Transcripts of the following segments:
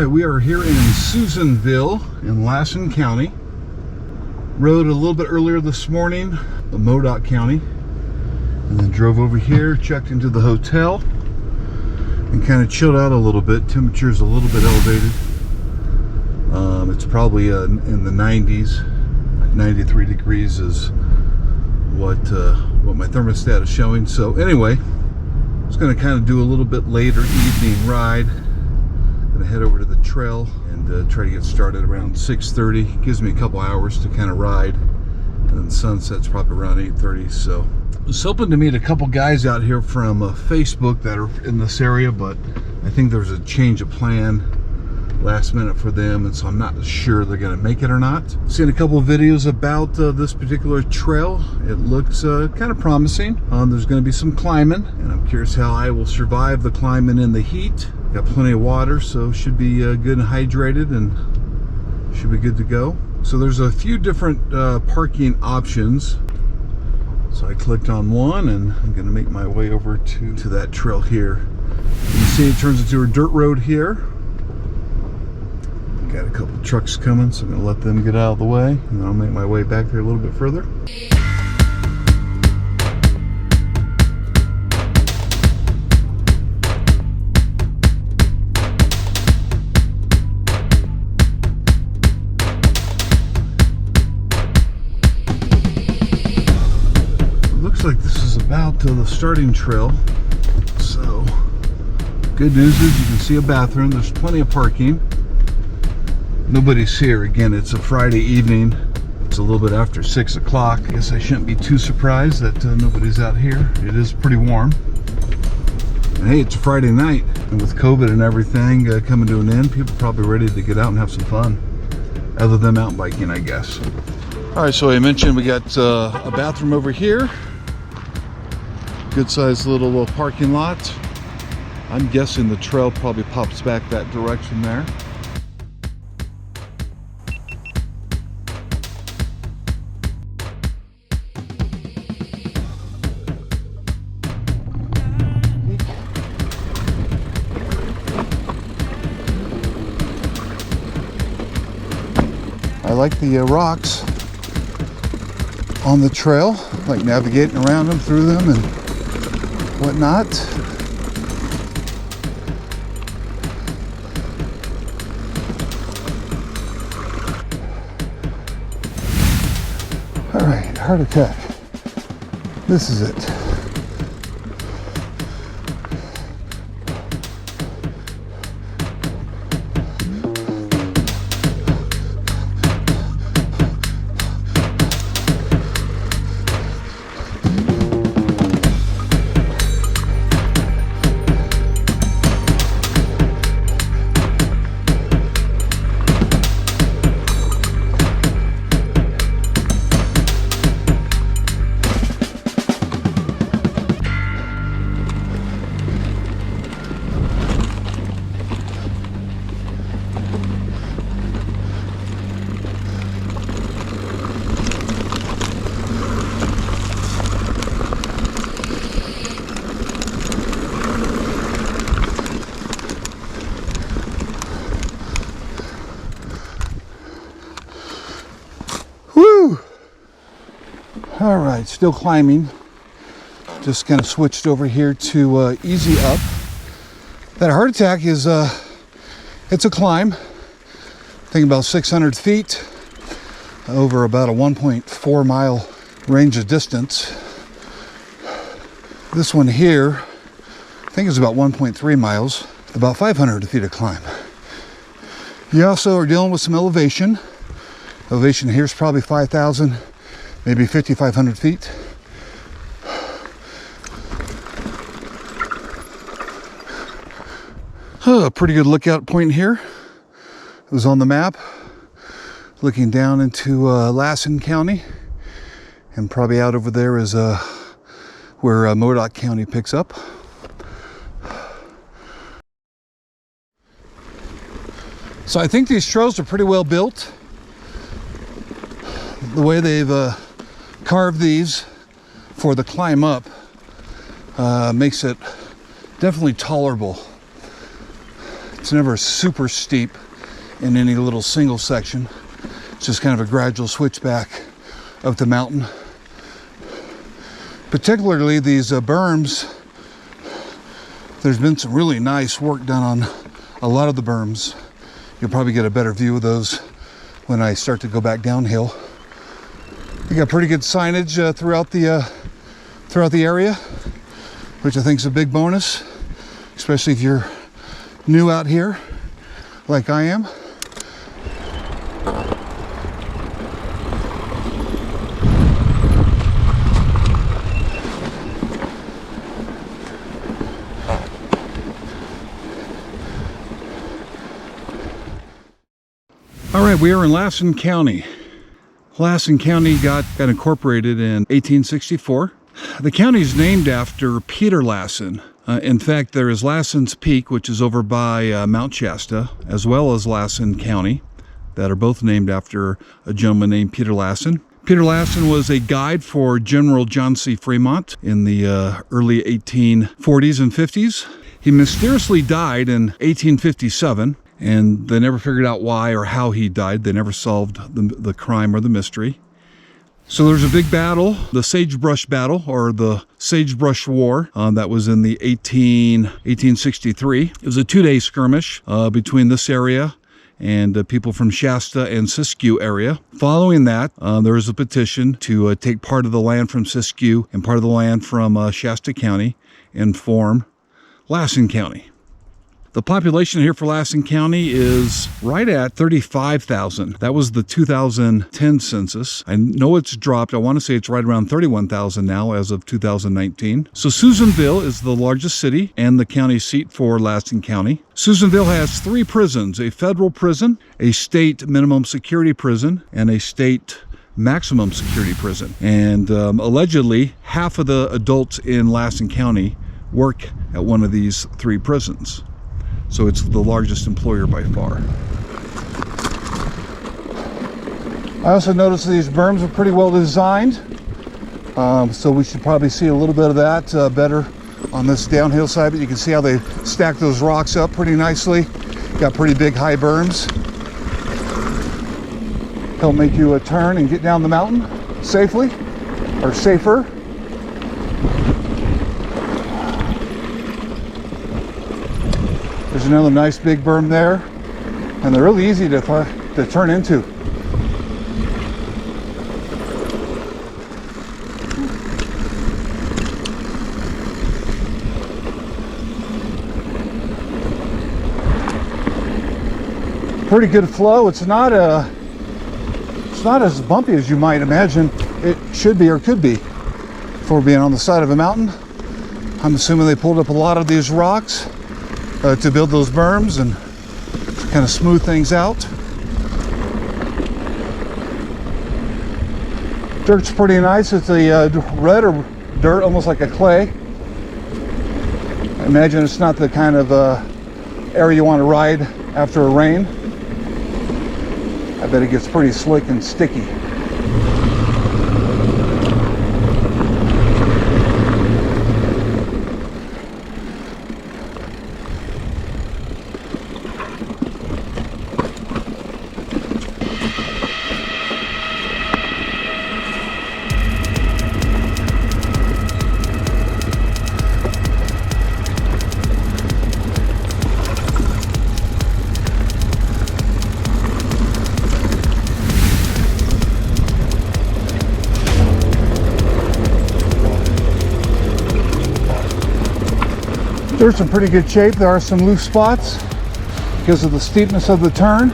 right, we are here in Susanville in Lassen County. Rode a little bit earlier this morning, Modoc County, and then drove over here, checked into the hotel, and kind of chilled out a little bit. Temperature's a little bit elevated. It's probably in the 90s. 93 degrees is what my thermostat is showing. So anyway, I'm just going to kind of do a little bit later evening ride. Gonna head over to the trail and try to get started around 6:30. Gives me a couple hours to kind of ride, and then sunset's probably around 8:30. So I was hoping to meet a couple guys out here from Facebook that are in this area, but I think there's a change of plan last minute for them, and so I'm not sure they're gonna make it or not. Seen a couple of videos about this particular trail. It looks kind of promising. There's gonna be some climbing, and I'm curious how I will survive the climbing in the heat. Got plenty of water, so should be good and hydrated, and should be good to go. So there's a few different parking options. So I clicked on one, and I'm gonna make my way over to that trail here. You see it turns into a dirt road here. Got a couple trucks coming, so I'm gonna let them get out of the way, and then I'll make my way back there a little bit further. Looks like this is about the starting trail. So good news is you can see a bathroom. There's plenty of parking. Nobody's here. Again, it's a Friday evening. It's a little bit after 6 o'clock. I guess I shouldn't be too surprised that nobody's out here. It is pretty warm. And hey, it's a Friday night, and with COVID and everything coming to an end, people are probably ready to get out and have some fun. Other than mountain biking, I guess. All right, so I mentioned we got a bathroom over here. Good sized little parking lot. I'm guessing the trail probably pops back that direction there. I like the rocks on the trail, like navigating around them, through them, and whatnot. All right, heart attack. This is it. All right, still climbing. Just kind of switched over here to easy up. That heart attack is, it's a climb. I think about 600 feet over about a 1.4 mile range of distance. This one here, I think is about 1.3 miles, about 500 feet of climb. You also are dealing with some elevation. Elevation here is probably 5,000, maybe 5,500 feet. A pretty good lookout point here. It was on the map, looking down into Lassen County, and probably out over there is where Modoc County picks up. So I think these trails are pretty well built. The way they've carved these for the climb up makes it definitely tolerable It's never super steep in any little single section. It's just kind of a gradual switchback up the mountain. Particularly these berms, there's been some really nice work done on a lot of the berms. You'll probably get a better view of those when I start to go back downhill. You got pretty good signage throughout the area, which I think is a big bonus, especially if you're new out here like I am. All right, we are in Lassen County. Lassen County got incorporated in 1864. The county is named after Peter Lassen. In fact, there is Lassen's Peak, which is over by Mount Shasta, as well as Lassen County, that are both named after a gentleman named Peter Lassen. Peter Lassen was a guide for General John C. Fremont in the early 1840s and 50s. He mysteriously died in 1857. And they never figured out why or how he died. They never solved the crime or the mystery. So there's a big battle, the Sagebrush Battle, or the Sagebrush War, that was in the 1863. It was a 2-day skirmish between this area and people from Shasta and Siskiyou area. Following that, there was a petition to take part of the land from Siskiyou and part of the land from Shasta County and form Lassen County. The population here for Lassen County is right at 35,000. That was the 2010 census. I know it's dropped. I want to say it's right around 31,000 now as of 2019. So Susanville is the largest city and the county seat for Lassen County. Susanville has 3 prisons, a federal prison, a state minimum security prison, and a state maximum security prison. And allegedly, half of the adults in Lassen County work at one of these 3 prisons. So it's the largest employer by far. I also noticed these berms are pretty well designed. So we should probably see a little bit of that better on this downhill side, but you can see how they stack those rocks up pretty nicely. Got pretty big high berms. Help make you turn and get down the mountain safely, or safer. There's another nice big berm there, and they're really easy to turn into. Pretty good flow. It's not as bumpy as you might imagine it should be or could be for being on the side of a mountain. I'm assuming they pulled up a lot of these rocks to build those berms and kind of smooth things out. Dirt's pretty nice. It's a red or dirt, almost like a clay. I imagine it's not the kind of area you want to ride after a rain. I bet it gets pretty slick and sticky. Dirt's in pretty good shape. There are some loose spots because of the steepness of the turn.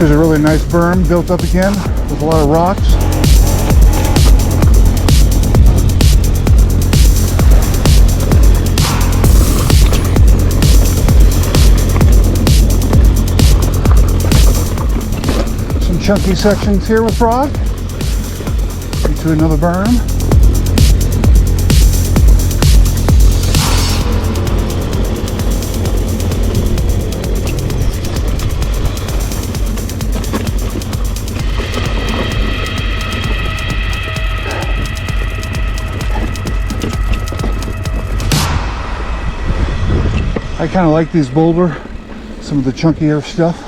There's a really nice berm built up again with a lot of rocks. Some chunky sections here with rock. Into another berm. I kind of like these boulder, some of the chunkier stuff.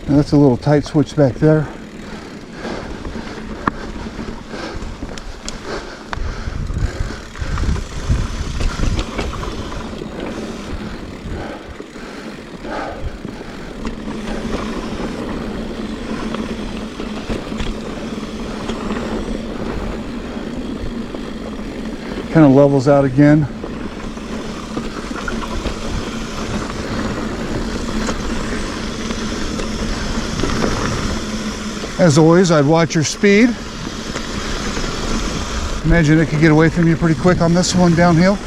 Now that's a little tight switch back there. Kind of levels out again. As always, I'd watch your speed. Imagine it could get away from you pretty quick on this one downhill.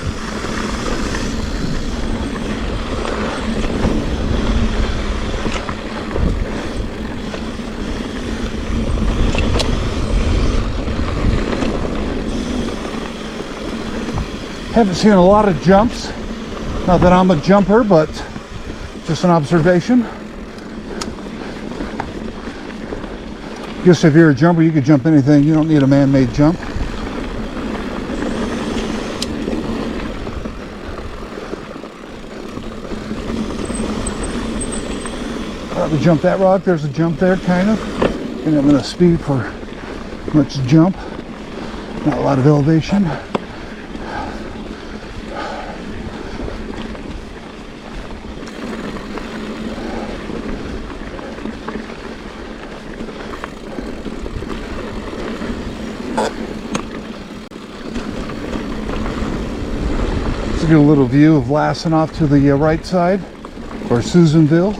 Haven't seen a lot of jumps. Not that I'm a jumper, but just an observation. Guess if you're a jumper, you could jump anything. You don't need a man-made jump. Probably jump that rock. There's a jump there, kind of. Didn't have enough speed for much jump. Not a lot of elevation. Get a little view of Lassen off to the right side, or Susanville.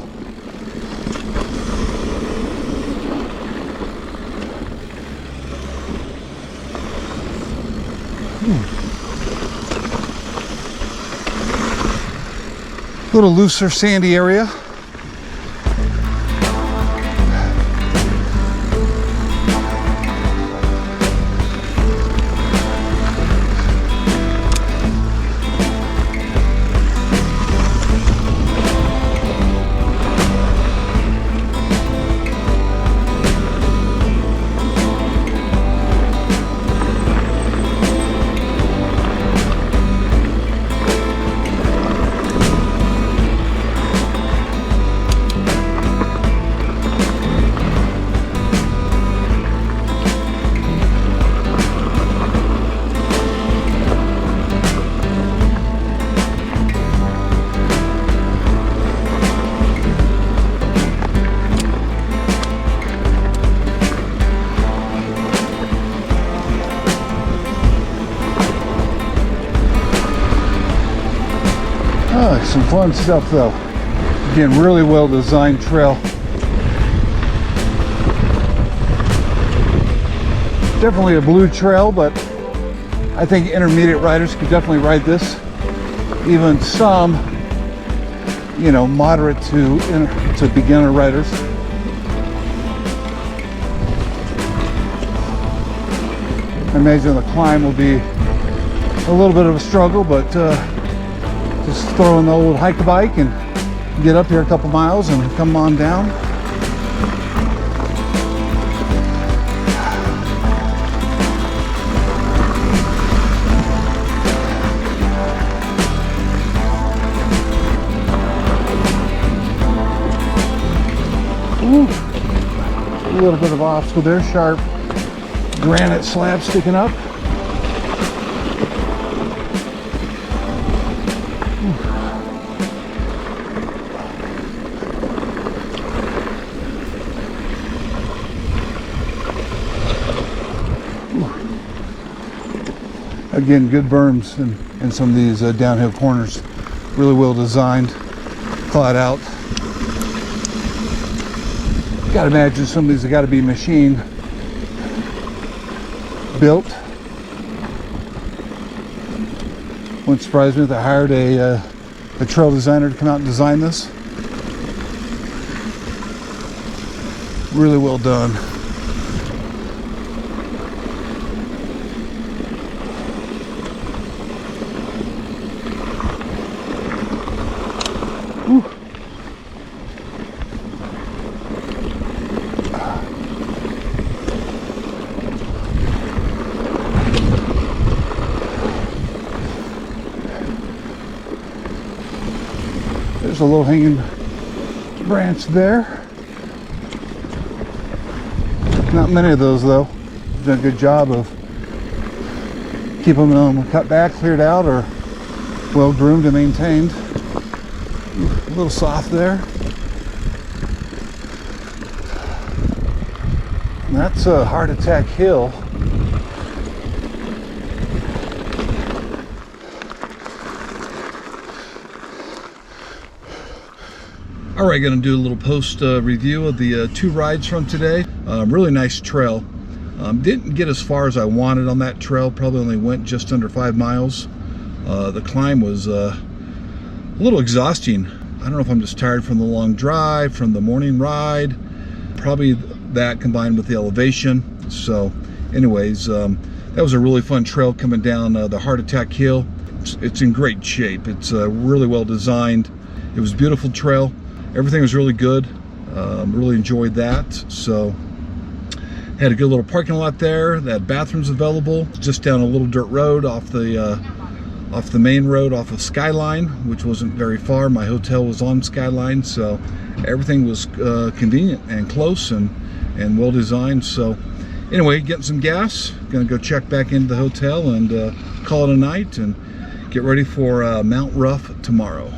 Little looser sandy area. Some fun stuff though. Again, really well designed trail. Definitely a blue trail, but I think intermediate riders could definitely ride this. Even some, you know, moderate to beginner riders. I imagine the climb will be a little bit of a struggle, but just throw in the old hike bike and get up here a couple miles and come on down. Ooh, a little bit of obstacle there, sharp granite slab sticking up. Again, good berms in some of these downhill corners. Really well designed, thought out. Gotta imagine some of these have got to be machine built. Wouldn't surprise me if they hired a trail designer to come out and design this. Really well done. Whew. There's a low hanging branch there. Not many of those though. Done a good job of keeping them cut back, cleared out, or well groomed and maintained. A little soft there. And that's a Heart Attack Hill. All right, gonna do a little post review of the 2 rides from today. Really nice trail. Didn't get as far as I wanted on that trail. Probably only went just under 5 miles. The climb was a little exhausting. I don't know if I'm just tired from the long drive, from the morning ride. Probably that combined with the elevation. So anyways, that was a really fun trail coming down the Heart Attack Hill. It's in great shape. It's really well designed. It was a beautiful trail. Everything was really good. Really enjoyed that. So had a good little parking lot there. They had bathrooms available just down a little dirt road off the main road off of Skyline, which wasn't very far. My hotel was on Skyline, so everything was convenient and close and well designed. So anyway, getting some gas. Gonna go check back into the hotel and call it a night and get ready for Mount Rough tomorrow.